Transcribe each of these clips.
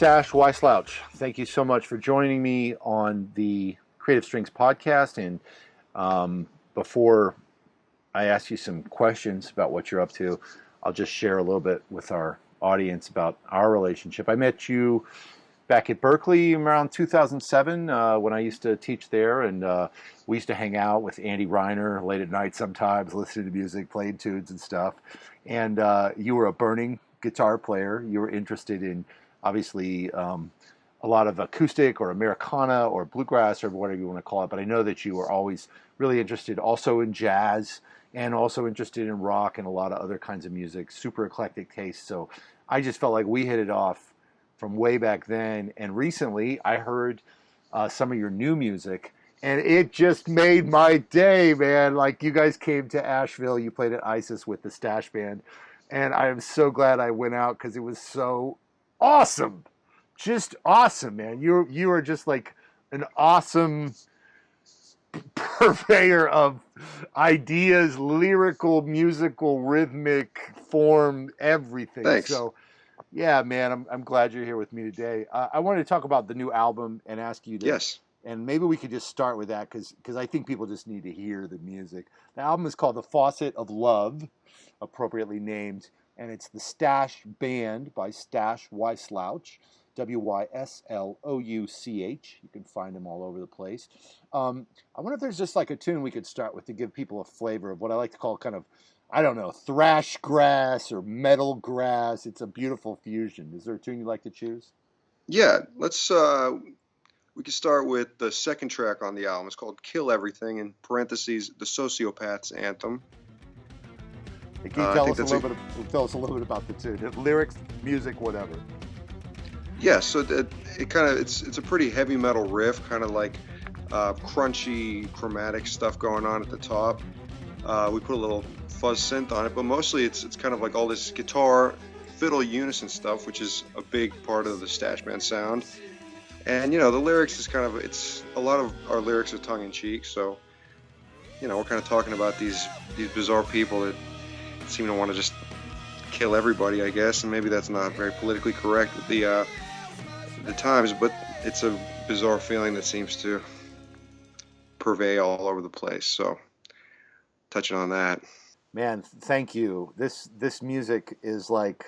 Stash Wyslouch, thank you so much for joining me on the Creative Strings podcast. And before I ask you some questions about what you're up to, I'll just share a little bit with our audience about our relationship. I met you back at Berkeley around 2007 when I used to teach there, and we used to hang out with Andy Reiner late at night sometimes, listening to music, playing tunes and stuff. And you were a burning guitar player. You were interested in, obviously, a lot of acoustic or Americana or bluegrass or whatever you want to call it. But I know that you were always really interested also in jazz and also interested in rock and a lot of other kinds of music, super eclectic taste. So I just felt like we hit it off from way back then. And recently I heard some of your new music, and it just made my day, man. Like, you guys came to Asheville, you played at ISIS with the Stash Band, and I am so glad I went out because it was so awesome. Just awesome, man. You are just like an awesome purveyor of ideas, lyrical, musical, rhythmic, form, everything. Thanks. So, yeah, man, I'm glad you're here with me today. I wanted to talk about the new album and ask you to, Yes. and maybe we could just start with that because I think people just need to hear the music. The album is called The Faucet of Love, appropriately named, and it's the Stash Band by Stash Wyslouch, Wyslouch. You can find them all over the place. I wonder if there's just like a tune we could start with to give people a flavor of what I like to call kind of, I don't know, thrash grass or metal grass. It's a beautiful fusion. Is there a tune you'd like to choose? Yeah. Let's. We could start with the second track on the album. It's called "Kill Everything," in parentheses, the Sociopath's Anthem. Hey, can you I tell think us a that's little bit? Tell us a little bit about the tune, the lyrics, music, whatever. Yeah. So it's a pretty heavy metal riff, kind of like crunchy chromatic stuff going on at the top. We put a little fuzz synth on it, but mostly it's kind of like all this guitar, fiddle unison stuff, which is a big part of the Stash Band sound. And the lyrics is it's a lot of our lyrics are tongue in cheek, so we're kind of talking about these bizarre people that seem to want to just kill everybody, I guess, and maybe that's not very politically correct at the times, but it's a bizarre feeling that seems to pervade all over the place. So touching on that. Man, thank you. This music is like,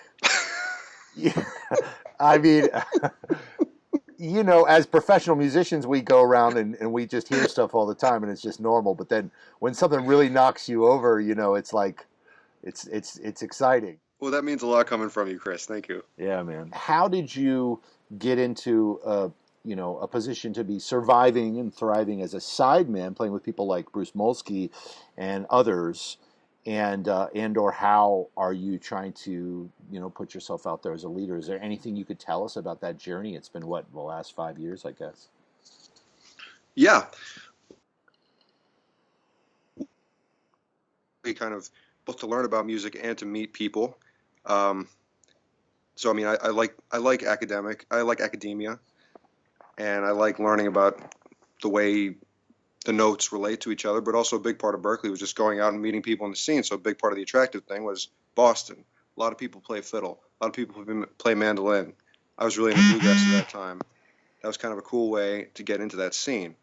yeah, I mean, as professional musicians, we go around and we just hear stuff all the time, and it's just normal. But then when something really knocks you over, it's like, it's exciting. Well, that means a lot coming from you, Chris. Thank you. Yeah, man. How did you get into a position to be surviving and thriving as a sideman, playing with people like Bruce Molsky and others? And or how are you trying to put yourself out there as a leader? Is there anything you could tell us about that journey? It's been the last 5 years, I guess. Yeah, we kind of both to learn about music and to meet people. So I mean, I like academia, and I like learning about the way the notes relate to each other, but also a big part of Berkeley was just going out and meeting people in the scene. So a big part of the attractive thing was Boston. A lot of people play fiddle. A lot of people play mandolin. I was really into bluegrass at that time. That was kind of a cool way to get into that scene.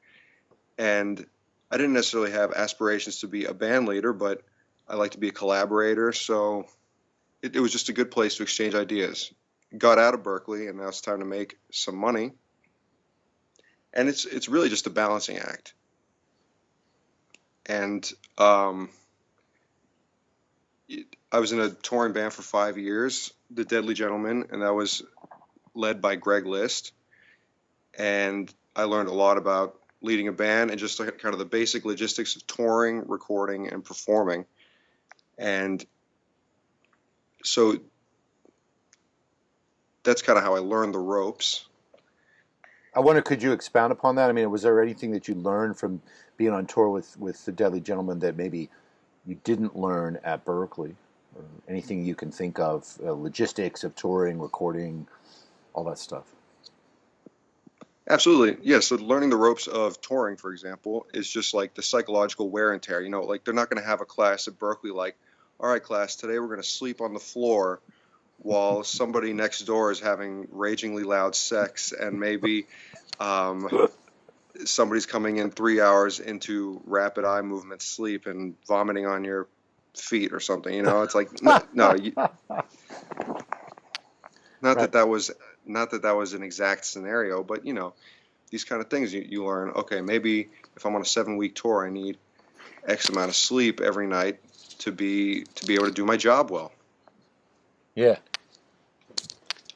And I didn't necessarily have aspirations to be a band leader, but I like to be a collaborator. So it was just a good place to exchange ideas. Got out of Berkeley, and now it's time to make some money. And it's really just a balancing act. And I was in a touring band for 5 years, the Deadly Gentlemen, and that was led by Greg List. And I learned a lot about leading a band and just kind of the basic logistics of touring, recording, and performing. And so that's kind of how I learned the ropes. I wonder, could you expound upon that? I mean, was there anything that you learned from being on tour with the Deadly Gentlemen that maybe you didn't learn at Berkeley? Or anything you can think of, logistics of touring, recording, all that stuff? Absolutely. Yes. So learning the ropes of touring, for example, is just like the psychological wear and tear. Like they're not going to have a class at Berkeley like, all right, class, today we're going to sleep on the floor while somebody next door is having ragingly loud sex, and maybe somebody's coming in 3 hours into rapid eye movement sleep and vomiting on your feet or something. You know, it's like no, not Right. that that was an exact scenario, but you know, these kind of things you learn. Okay, maybe if I'm on a 7-week tour, I need X amount of sleep every night to be able to do my job well. Yeah.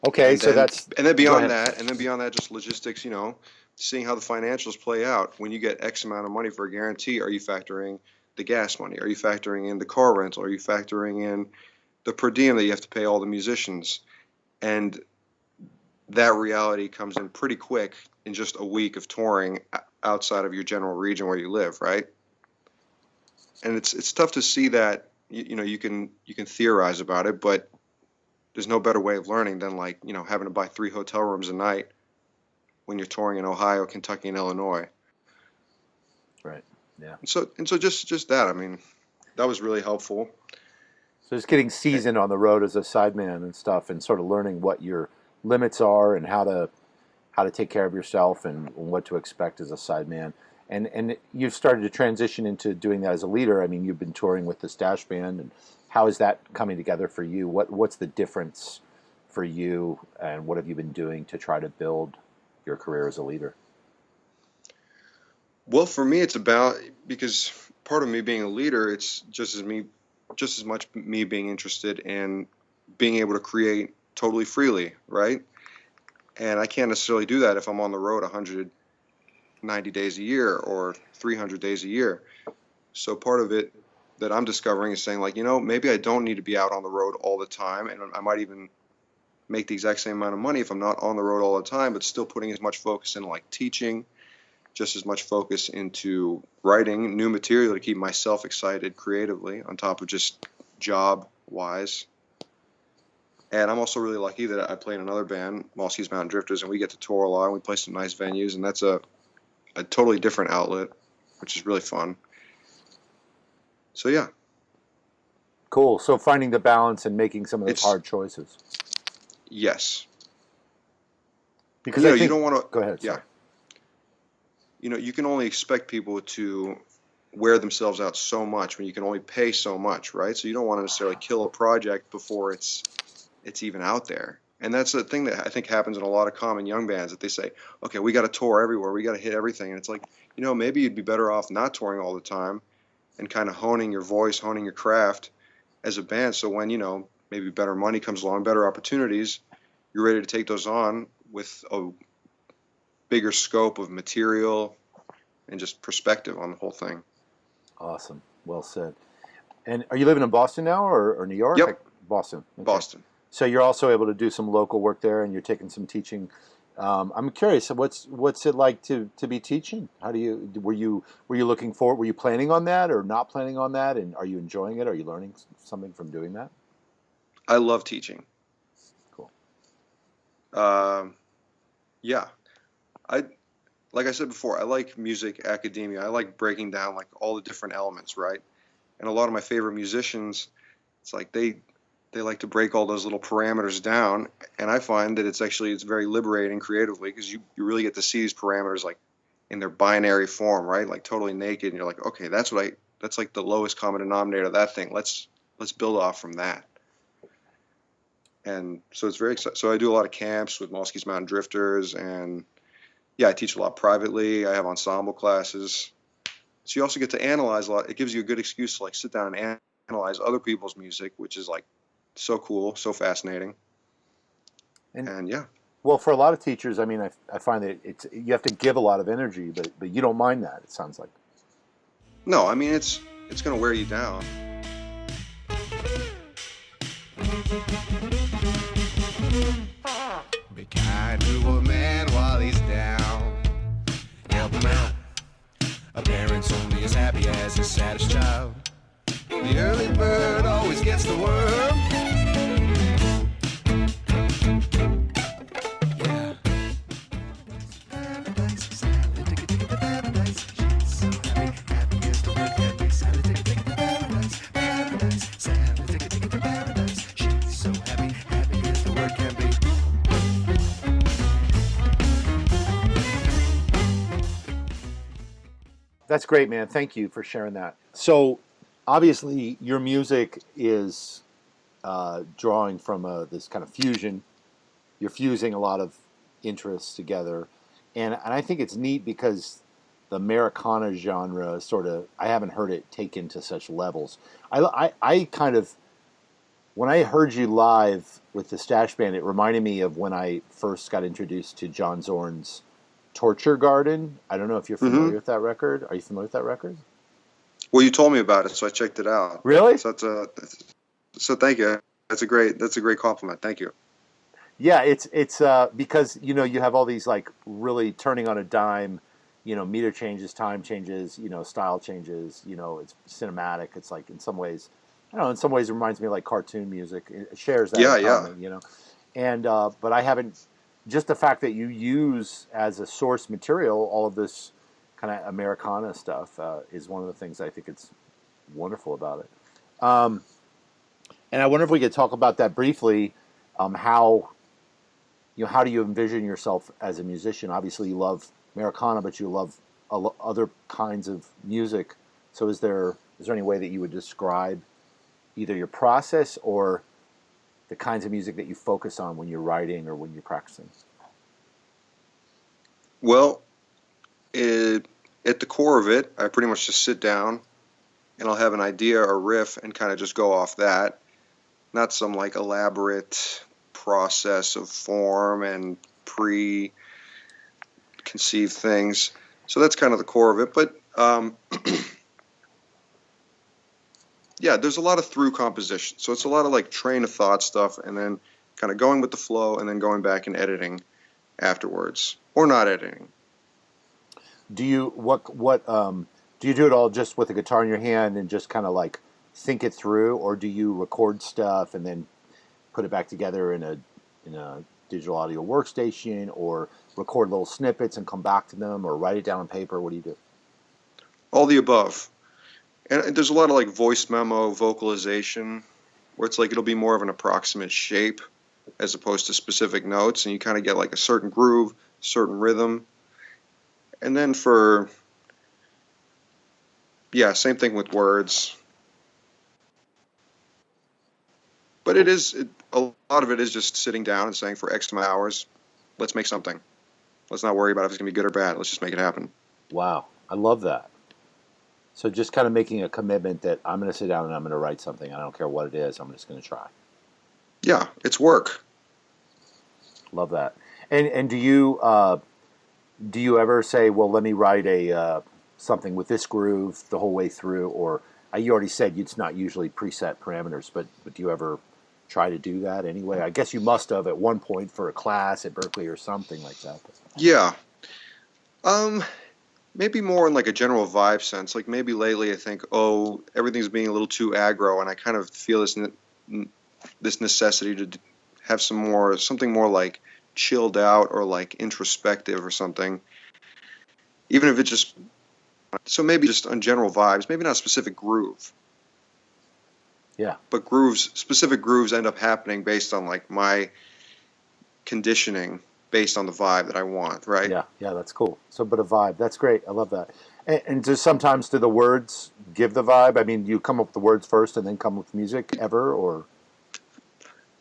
Okay, And so then that's. and then Go beyond ahead. that, just logistics. You know, seeing how the financials play out. When you get X amount of money for a guarantee, are you factoring the gas money? Are you factoring in the car rental? Are you factoring in the per diem that you have to pay all the musicians? And that reality comes in pretty quick in just a week of touring outside of your general region where you live, right? And it's tough to see that. You know, you can theorize about it, but there's no better way of learning than, like, you know, having to buy 3 hotel rooms a night when you're touring in Ohio, Kentucky, and Illinois. Right. Yeah. And so just that. I mean, that was really helpful. So just getting seasoned on the road as a sideman and stuff, and sort of learning what your limits are and how to take care of yourself and what to expect as a sideman. And you've started to transition into doing that as a leader. I mean, you've been touring with the Stash Band, and how is that coming together for you? What's the difference for you, and what have you been doing to try to build your career as a leader? Well, for me, it's about, because part of me being a leader, it's just as much me being interested in being able to create totally freely, right? And I can't necessarily do that if I'm on the road 190 days a year or 300 days a year. So part of it that I'm discovering is saying, like, you know, maybe I don't need to be out on the road all the time, and I might even make the exact same amount of money if I'm not on the road all the time, but still putting as much focus in, like, teaching, just as much focus into writing new material to keep myself excited creatively on top of just job wise. And I'm also really lucky that I play in another band, Malski's Mountain Drifters, and we get to tour a lot, and we play some nice venues, and that's a totally different outlet, which is really fun. So yeah. Cool. So finding the balance and making some of those It's hard choices. Yes. Because You I know, you think. don't want to. Go ahead. Yeah. Sorry. You know, you can only expect people to wear themselves out so much when you can only pay so much, right? So you don't want to necessarily kill a project before it's even out there. And that's the thing that I think happens in a lot of common young bands, that they say, okay, we got to tour everywhere, we got to hit everything. And it's like, you know, maybe you'd be better off not touring all the time and kind of honing your voice, honing your craft as a band. So when, you know, maybe better money comes along, better opportunities, you're ready to take those on with a bigger scope of material and just perspective on the whole thing. Awesome. Well said. And are you living in Boston now, or New York? Yep. Boston. Okay. Boston. So you're also able to do some local work there, and you're taking some teaching. I'm curious, what's it like to be teaching? How do you were you looking for? Were you planning on that or not planning on that? And are you enjoying it? Are you learning something from doing that? I love teaching. Cool. Yeah. Like I said before, I like music academia. I like breaking down, like, all the different elements, right? And a lot of my favorite musicians, it's like they like to break all those little parameters down, and I find that it's very liberating creatively, because you really get to see these parameters, like, in their binary form, right? Like totally naked, and you're like, okay, that's like the lowest common denominator of that thing. Let's build off from that. And so it's very exciting. So I do a lot of camps with Malski's Mountain Drifters, and yeah, I teach a lot privately. I have ensemble classes. So you also get to analyze a lot. It gives you a good excuse to, like, sit down and analyze other people's music, which is, like, so cool, so fascinating. And yeah. Well, for a lot of teachers, I mean, I find that you have to give a lot of energy, but you don't mind that, it sounds like. No, I mean, it's going to wear you down. Be kind to a man while he's down. Help him out. A parent's only as happy as his saddest child. The early bird always gets the worm. Yeah. Paradise salad, ticket to paradise. She's so happy, happy as the word can be. Salad, ticket to paradise. Paradise salad, ticket to paradise. She's so happy, happy That's great, man. Thank you for sharing that. So, obviously, your music is drawing from this kind of fusion. You're fusing a lot of interests together, and I think it's neat because the Americana genre sort of I haven't heard it taken to such levels. I kind of when I heard you live with the Stash Band, it reminded me of when I first got introduced to John Zorn's Torture Garden. I don't know if you're familiar with that record. Are you familiar with that record? Well, you told me about it, so I checked it out. Really? So so thank you. That's a great compliment. Thank you. Yeah, it's because you have all these like really turning on a dime, meter changes, time changes, style changes. It's cinematic. It's like in some ways, I don't know. In some ways, it reminds me of like cartoon music. It shares that in common, And but I haven't. Just the fact that you use as a source material all of this kind of Americana stuff is one of the things I think it's wonderful about it. And I wonder if we could talk about that briefly. How do you envision yourself as a musician? Obviously, you love Americana, but you love other kinds of music. So, is there any way that you would describe either your process or the kinds of music that you focus on when you're writing or when you're practicing? Well, at the core of it, I pretty much just sit down and I'll have an idea or riff and kind of just go off that. Not some like elaborate process of form and preconceived things. So that's kind of the core of it. But yeah, there's a lot of through composition. So it's a lot of like train of thought stuff and then kind of going with the flow and then going back and editing afterwards or not editing. Do you do you do it all just with a guitar in your hand and just kind of like think it through, or do you record stuff and then put it back together in a digital audio workstation, or record little snippets and come back to them, or write it down on paper? What do you do? All the above. And there's a lot of like voice memo vocalization where it's like it'll be more of an approximate shape as opposed to specific notes, and you kind of get like a certain groove, certain rhythm. And then same thing with words. But a lot of it is just sitting down and saying for X amount of hours, let's make something. Let's not worry about if it's going to be good or bad. Let's just make it happen. Wow. I love that. So just kind of making a commitment that I'm going to sit down and I'm going to write something. I don't care what it is. I'm just going to try. Yeah, it's work. Love that. And do you ever say, well, let me write something with this groove the whole way through? Or you already said it's not usually preset parameters, but do you ever try to do that anyway? I guess you must have at one point for a class at Berkeley or something like that. Yeah. Maybe more in like a general vibe sense. Like maybe lately I think, everything's being a little too aggro, and I kind of feel this necessity to have something more like chilled out or like introspective or something. Even if it's just maybe just on general vibes, maybe not a specific groove. Yeah. But specific grooves end up happening based on like my conditioning, based on the vibe that I want, right? Yeah, that's cool. But a vibe, that's great. I love that. And do the words give the vibe? I mean, you come up with the words first and then come with music ever, or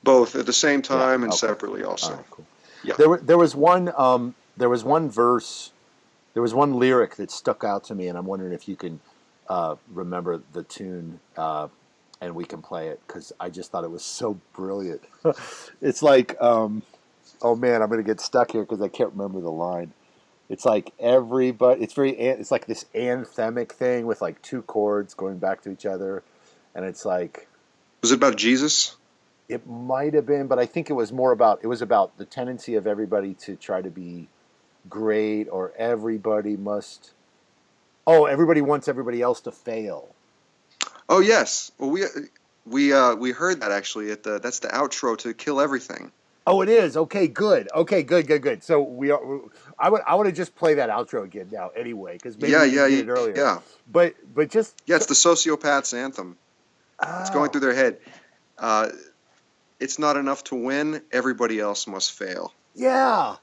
both at the same time and separately also. All right, cool. Yeah. There was one verse, there was one lyric that stuck out to me, and I'm wondering if you can remember the tune and we can play it, because I just thought it was so brilliant. It's like, oh man, I'm going to get stuck here because I can't remember the line. It's like everybody, it's like this anthemic thing with like two chords going back to each other. And it's like, was it about Jesus? It might have been, but I think it was about the tendency of everybody to try to be great, or everybody wants everybody else to fail. Oh yes. Well, we heard that actually that's the outro to Kill Everything. Oh, it is. Okay, good. So I would have just play that outro again now anyway, because maybe we did it earlier. Yeah. But just it's the sociopath's anthem. Oh. It's going through their head. It's not enough to win. Everybody else must fail. Yeah.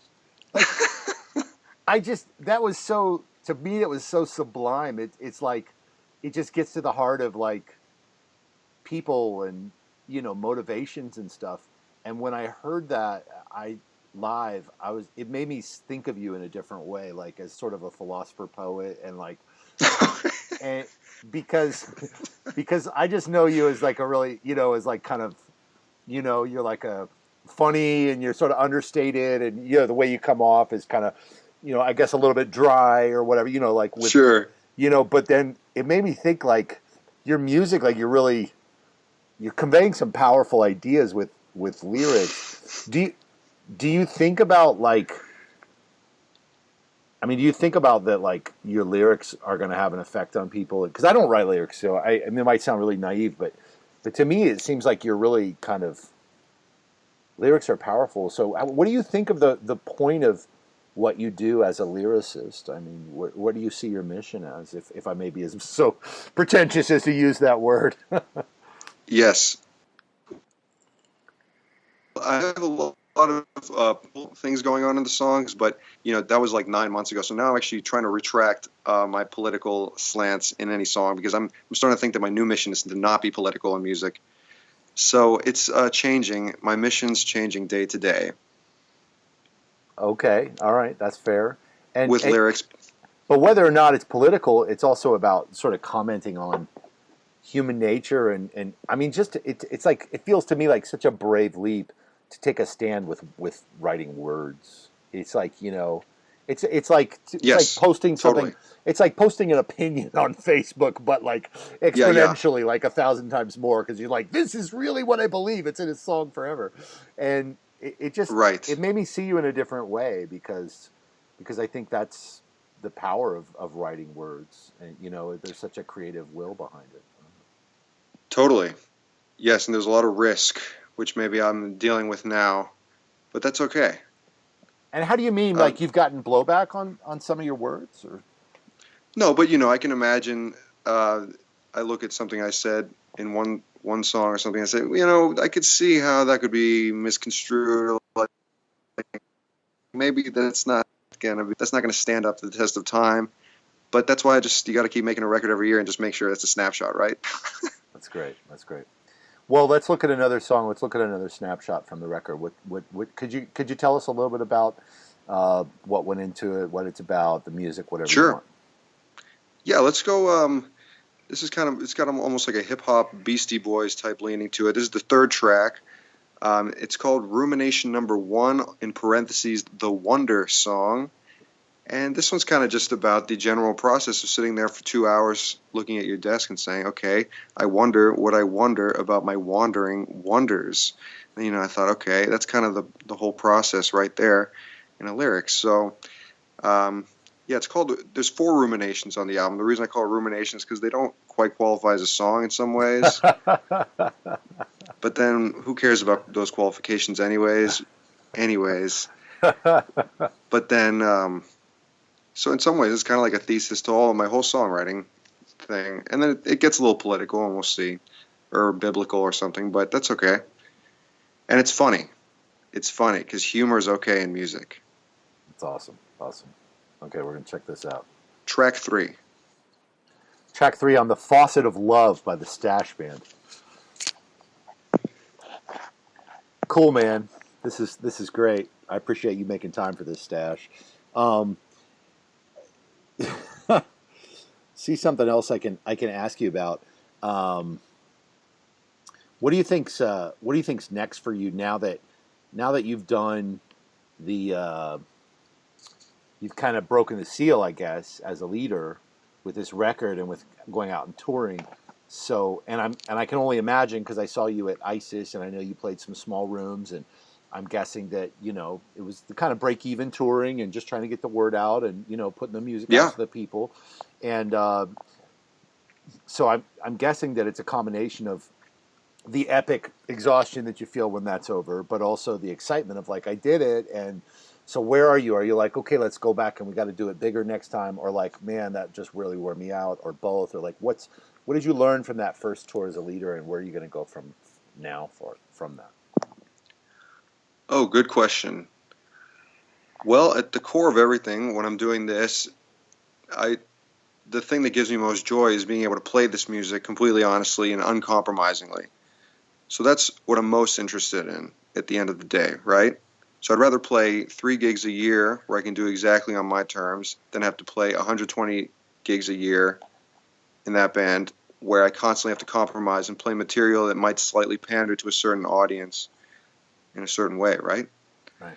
Like, that was so to me it was so sublime. It's like it just gets to the heart of like people and motivations and stuff. And when I heard that it made me think of you in a different way, like as sort of a philosopher poet, and like and because I just know you as like a really as like kind of you're like a funny, and you're sort of understated, and the way you come off is kind of I guess a little bit dry or whatever, like with Sure. but then it made me think like your music, like you're conveying some powerful ideas with lyrics. Do you think about like, I mean, do you think about that like your lyrics are going to have an effect on people? Because I don't write lyrics, so I mean, it might sound really naive, but to me it seems like you're really kind of, lyrics are powerful. So what do you think of the point of what you do as a lyricist? I mean, what do you see your mission as, if I may be as so pretentious as to use that word? Yes. I have a lot of things going on in the songs, but that was like 9 months ago. So now I'm actually trying to retract my political slants in any song, because I'm starting to think that my new mission is to not be political in music. So it's changing. My mission's changing day to day. Okay, all right, that's fair. With lyrics. But whether or not it's political, it's also about sort of commenting on human nature, and I mean, just it's like, it feels to me like such a brave leap to take a stand with writing words. It's like it's like posting something. Totally. It's like posting an opinion on Facebook, but like exponentially, like 1,000 times more, because you're like, this is really what I believe. It's in a song forever, and it just it made me see you in a different way, because I think that's the power of writing words, and there's such a creative will behind it. Totally. Yes, and there's a lot of risk, which maybe I'm dealing with now, but that's okay. And how do you mean, like you've gotten blowback on some of your words, or? No, but I can imagine. I look at something I said in one song or something. I say, I could see how that could be misconstrued. Like maybe that's not gonna stand up to the test of time. But that's why you got to keep making a record every year and just make sure it's a snapshot, right? That's great. That's great. Well, let's look at another song. Let's look at another snapshot from the record. What could you tell us a little bit about what went into it, what it's about, the music, whatever you want? Yeah, let's go. This is it's got almost like a hip hop Beastie Boys type leaning to it. This is the third track. It's called Rumination Number 1, in parentheses, the Wonder Song. And this one's kind of just about the general process of sitting there for 2 hours looking at your desk and saying, okay, I wonder what I wonder about my wandering wonders. And, I thought, okay, that's kind of the whole process right there in a lyric. So, it's called, there's 4 ruminations on the album. The reason I call it ruminations is because they don't quite qualify as a song in some ways. But then who cares about those qualifications anyways? But then... So in some ways, it's kind of like a thesis to all of my whole songwriting thing. And then it gets a little political, and we'll see, or biblical or something, but that's okay. And it's funny. It's funny, because humor is okay in music. That's awesome. Awesome. Okay, we're going to check this out. Track 3. Track 3 on The Faucet of Love by the Stash Band. Cool, man. This is great. I appreciate you making time for this, Stash. See, something else I can ask you about. What do you think's next for you now that you've done the you've kind of broken the seal, I guess, as a leader with this record and with going out and touring. So, and I can only imagine, because I saw you at ISIS and I know you played some small rooms, and I'm guessing that, it was the kind of break-even touring and just trying to get the word out and, putting the music out to the people. And so I'm guessing that it's a combination of the epic exhaustion that you feel when that's over, but also the excitement of like, I did it. And so where are you? Are you like, okay, let's go back and we got to do it bigger next time? Or like, man, that just really wore me out, or both? Or like, what did you learn from that first tour as a leader, and where are you going to go from that? Oh, good question. Well, at the core of everything, when I'm doing this, the thing that gives me most joy is being able to play this music completely honestly and uncompromisingly. So that's what I'm most interested in at the end of the day, right? So I'd rather play 3 gigs a year where I can do exactly on my terms than have to play 120 gigs a year in that band where I constantly have to compromise and play material that might slightly pander to a certain audience in a certain way, right? Right.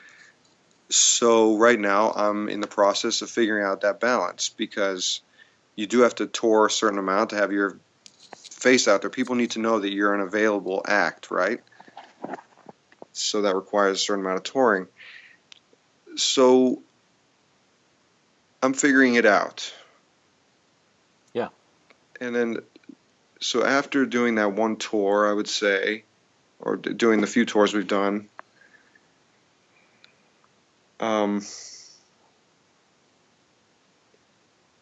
So right now I'm in the process of figuring out that balance because you do have to tour a certain amount to have your face out there. People need to know that you're an available act, right? So that requires a certain amount of touring. So I'm figuring it out. Yeah. And then, so after doing that one tour, I would say, or doing the few tours we've done,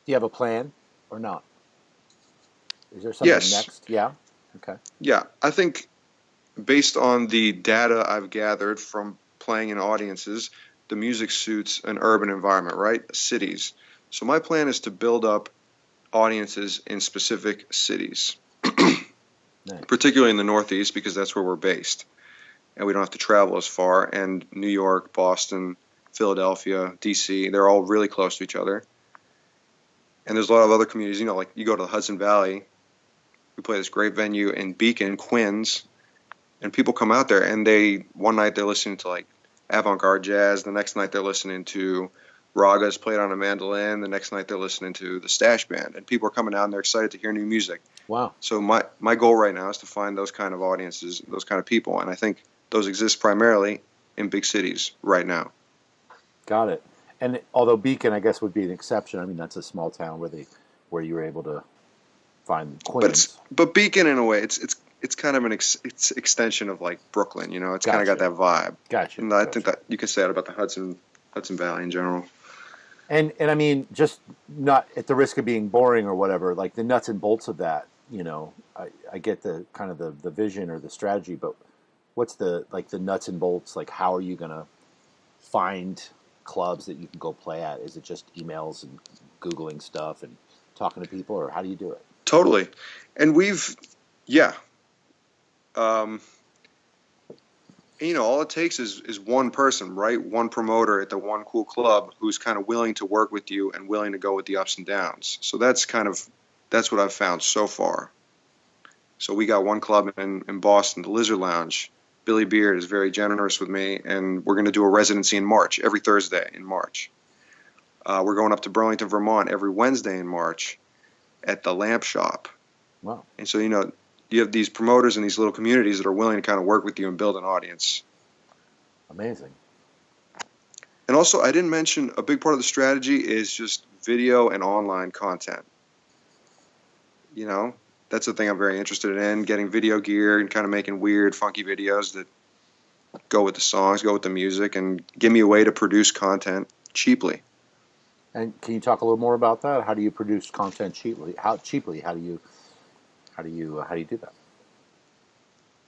Do you have a plan or not? Is there something yes. next? Yeah. Okay. Yeah, I think based on the data I've gathered from playing in audiences, the music suits an urban environment, right? Cities. So my plan is to build up audiences in specific cities, Nice. particularly in the Northeast because that's where we're based. And we don't have to travel as far. And New York, Boston, Philadelphia, D.C., they're all really close to each other. And there's a lot of other communities, you know, like you go to the Hudson Valley, we play this great venue in Beacon, Queens, and people come out there and one night they're listening to like avant-garde jazz, the next night they're listening to ragas played on a mandolin, the next night they're listening to the Stash Band, and people are coming out and they're excited to hear new music. Wow. So my goal right now is to find those kind of audiences, those kind of people, and I think those exist primarily in big cities right now. Got it. And although Beacon, I guess, would be an exception. I mean, that's a small town where you were able to find Queens. But Beacon, in a way, it's kind of it's extension of like Brooklyn. You know, it's kind of got that vibe. Gotcha. And I think that you could say that about the Hudson Valley in general. And I mean, just not at the risk of being boring or whatever, like the nuts and bolts of that. You know, I get the kind of the vision or the strategy, but what's the nuts and bolts? Like, how are you gonna find clubs that you can go play at? Is it just emails and Googling stuff and talking to people, or how do you do it? Totally. And you know, all it takes is one person, right? One promoter at the one cool club who's kind of willing to work with you and willing to go with the ups and downs. So that's what I've found so far. So we got one club in Boston, the Lizard Lounge. Billy Beard is very generous with me, and we're going to do a residency in March, every Thursday in March. We're going up to Burlington, Vermont every Wednesday in March at the Lamp Shop. Wow. And so, you know, you have these promoters in these little communities that are willing to kind of work with you and build an audience. Amazing. And also, I didn't mention a big part of the strategy is just video and online content. You know, that's the thing I'm very interested in, getting video gear and kind of making weird, funky videos that go with the songs, go with the music, and give me a way to produce content cheaply. And can you talk a little more about that? How do you produce content cheaply? How do you do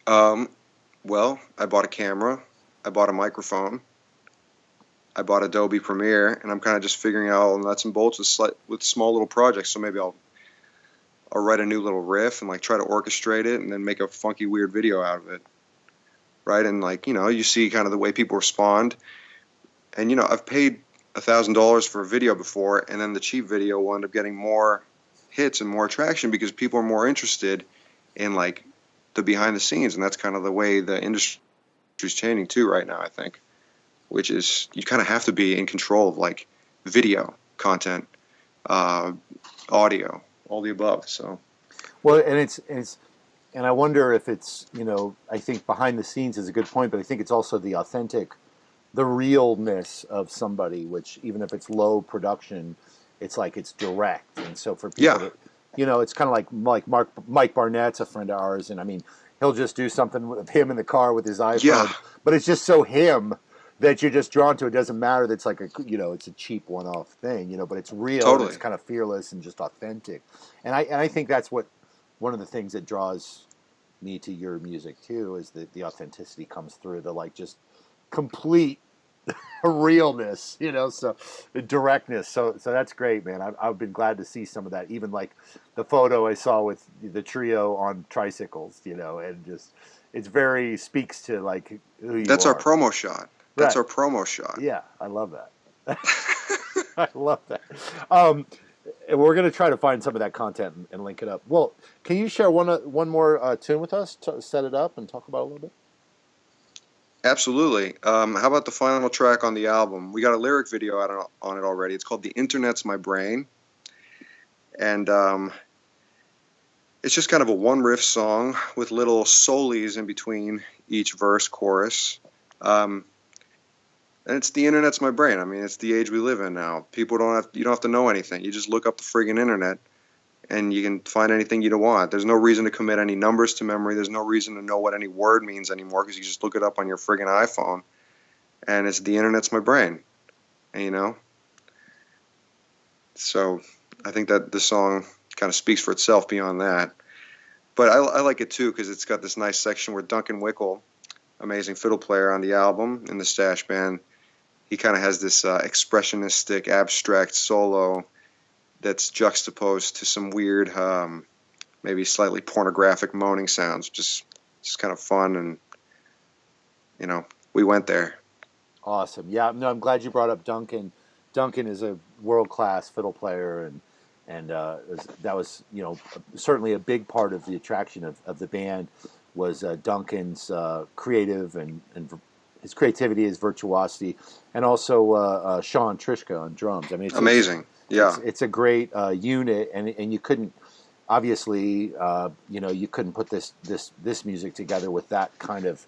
that? Well, I bought a camera, I bought a microphone, I bought Adobe Premiere, and I'm kind of just figuring out all the nuts and bolts with small little projects. So maybe I'll write a new little riff and like try to orchestrate it and then make a funky weird video out of it. Right? And like, you know, you see kind of the way people respond. And, you know, I've paid $1,000 for a video before, and then the cheap video will end up getting more hits and more attraction because people are more interested in like the behind the scenes. And that's kind of the way the industry is changing too right now, I think, which is you kind of have to be in control of like video content, audio, all the above. So, well, and I wonder if it's, you know, I think behind the scenes is a good point, but I think it's also the authentic, the realness of somebody, which even if it's low production, it's like it's direct. And so for people that, you know, it's kind of like Mike Barnett's a friend of ours, and I mean, he'll just do something with him in the car with his iPhone, but it's just so him that you're just drawn to. It doesn't matter that it's like it's a cheap one-off thing, you know, but it's real. Totally. And it's kind of fearless and just authentic. And I think that's one of the things that draws me to your music too, is that the authenticity comes through, the like just complete realness, so directness. So that's great, man. I've been glad to see some of that. Even like the photo I saw with the trio on tricycles, and just it's very speaks to like who you That's our are. promo shot. That's Right. our promo shot. Yeah, I love that. I love that. And we're going to try to find some of that content and link it up. Well, can you share one more tune with us to set it up and talk about it a little bit? Absolutely. How about the final track on the album? We got a lyric video out on it already. It's called "The Internet's My Brain," and it's just kind of a one riff song with little solis in between each verse, chorus. And it's the internet's my brain. I mean, it's the age we live in now. You don't have to know anything. You just look up the friggin' internet and you can find anything you want. There's no reason to commit any numbers to memory. There's no reason to know what any word means anymore because you just look it up on your friggin' iPhone. And it's the internet's my brain. And, so I think that the song kind of speaks for itself beyond that. But I like it too because it's got this nice section where Duncan Wickle, amazing fiddle player on the album in the Stash Band, he kind of has this expressionistic, abstract solo that's juxtaposed to some weird, maybe slightly pornographic moaning sounds. Just kind of fun, and we went there. Awesome. Yeah, no, I'm glad you brought up Duncan. Duncan is a world-class fiddle player, and that was certainly a big part of the attraction of the band was Duncan's creative and his creativity, his virtuosity, and also Sean Trishka on drums. I mean, it's amazing. It's a great unit, and you couldn't obviously you couldn't put this music together with that kind of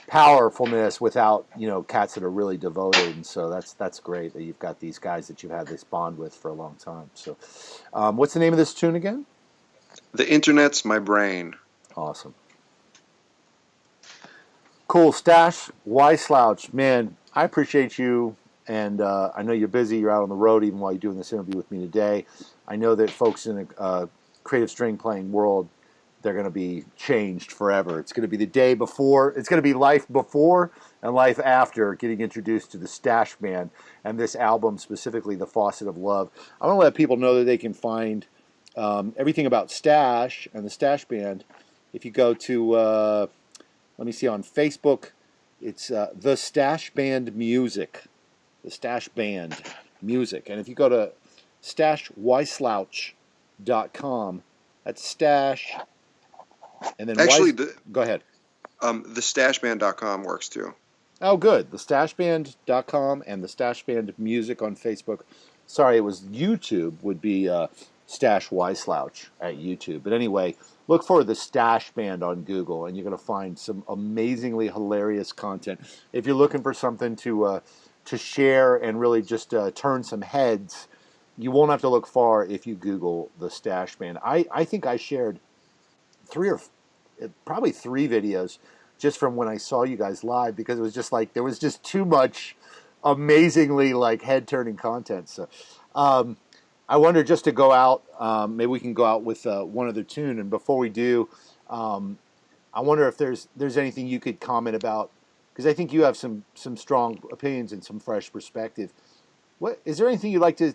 powerfulness without cats that are really devoted. And so that's great that you've got these guys that you've had this bond with for a long time. So, what's the name of this tune again? The Internet's My Brain. Awesome. Cool. Stash, Wyslouch, man, I appreciate you, and I know you're busy. You're out on the road even while you're doing this interview with me today. I know that folks in the creative string playing world, they're going to be changed forever. It's going to be the day before. It's going to be life before and life after getting introduced to the Stash Band and this album, specifically The Faucet of Love. I want to let people know that they can find everything about Stash and the Stash Band. If you go to... let me see, on Facebook, it's The Stash Band Music. The Stash Band Music. And if you go to stashwyslouch.com, that's Stash, and then... Actually, go ahead. TheStashBand.com works too. Oh, good. TheStashBand.com and The Stash Band Music on Facebook. Sorry, it was YouTube would be Stash Wyslouch at YouTube. But anyway... look for the Stash Band on Google, and you're going to find some amazingly hilarious content. If you're looking for something to share and really just turn some heads, you won't have to look far if you Google the Stash Band. I think I shared probably three videos just from when I saw you guys live, because it was just like there was just too much amazingly like head-turning content. So I wonder, just to go out, maybe we can go out with one other tune. And before we do, I wonder if there's anything you could comment about, because I think you have some strong opinions and some fresh perspective. What is there anything you'd like to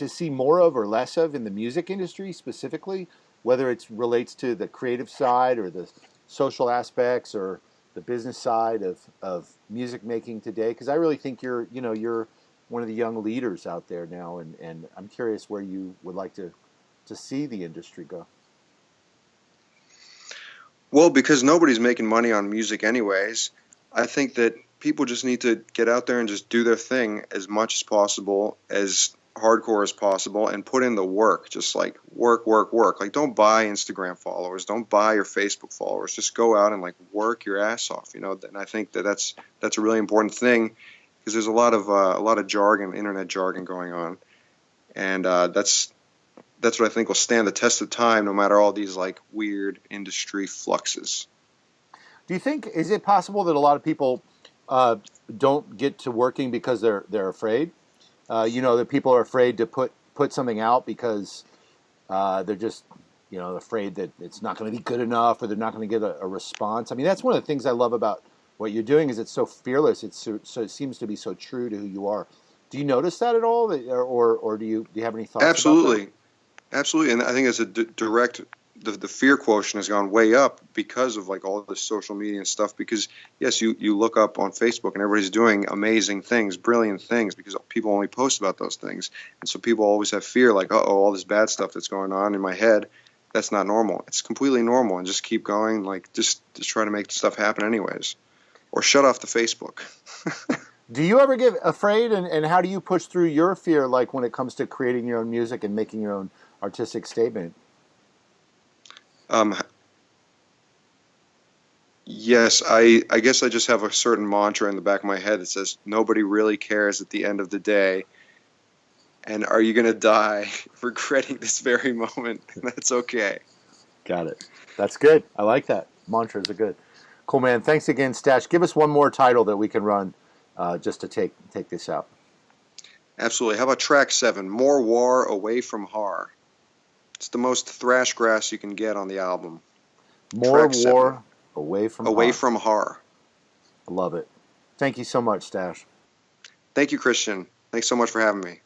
see more of or less of in the music industry specifically, whether it relates to the creative side or the social aspects or the business side of music making today? Because I really think you're one of the young leaders out there now, and I'm curious where you would like to see the industry go. Well, because nobody's making money on music anyways, I think that people just need to get out there and just do their thing as much as possible, as hardcore as possible, and put in the work. Just like work. Like, don't buy Instagram followers, don't buy your Facebook followers. Just go out and like work your ass off, And I think that's a really important thing, because there's a lot of jargon, internet jargon going on, and that's what I think will stand the test of time, no matter all these like weird industry fluxes. Do you think, is it possible that a lot of people don't get to working because they're afraid? That people are afraid to put something out because they're just afraid that it's not going to be good enough, or they're not going to get a response. I mean, that's one of the things I love about what you're doing is it's so fearless. It's so it seems to be so true to who you are. Do you notice that at all, or do you have any thoughts? Absolutely, about absolutely, and I think it's a direct. The fear quotient has gone way up because of like all this social media and stuff. Because yes, you look up on Facebook and everybody's doing amazing things, brilliant things, because people only post about those things, and so people always have fear, like, all this bad stuff that's going on in my head. That's not normal. It's completely normal, and just keep going. Like just try to make stuff happen anyways, or shut off the Facebook. Do you ever get afraid, and how do you push through your fear, like when it comes to creating your own music and making your own artistic statement? Yes, I guess I just have a certain mantra in the back of my head that says nobody really cares at the end of the day. And are you going to die regretting this very moment? That's okay. Got it. That's good. I like that. Mantras are good. Cool, man. Thanks again, Stash. Give us one more title that we can run just to take this out. Absolutely. How about track 7, More War Away from Har? It's the most thrash grass you can get on the album. More Track war 7. away from Away har. from Har. I love it. Thank you so much, Stash. Thank you, Christian. Thanks so much for having me.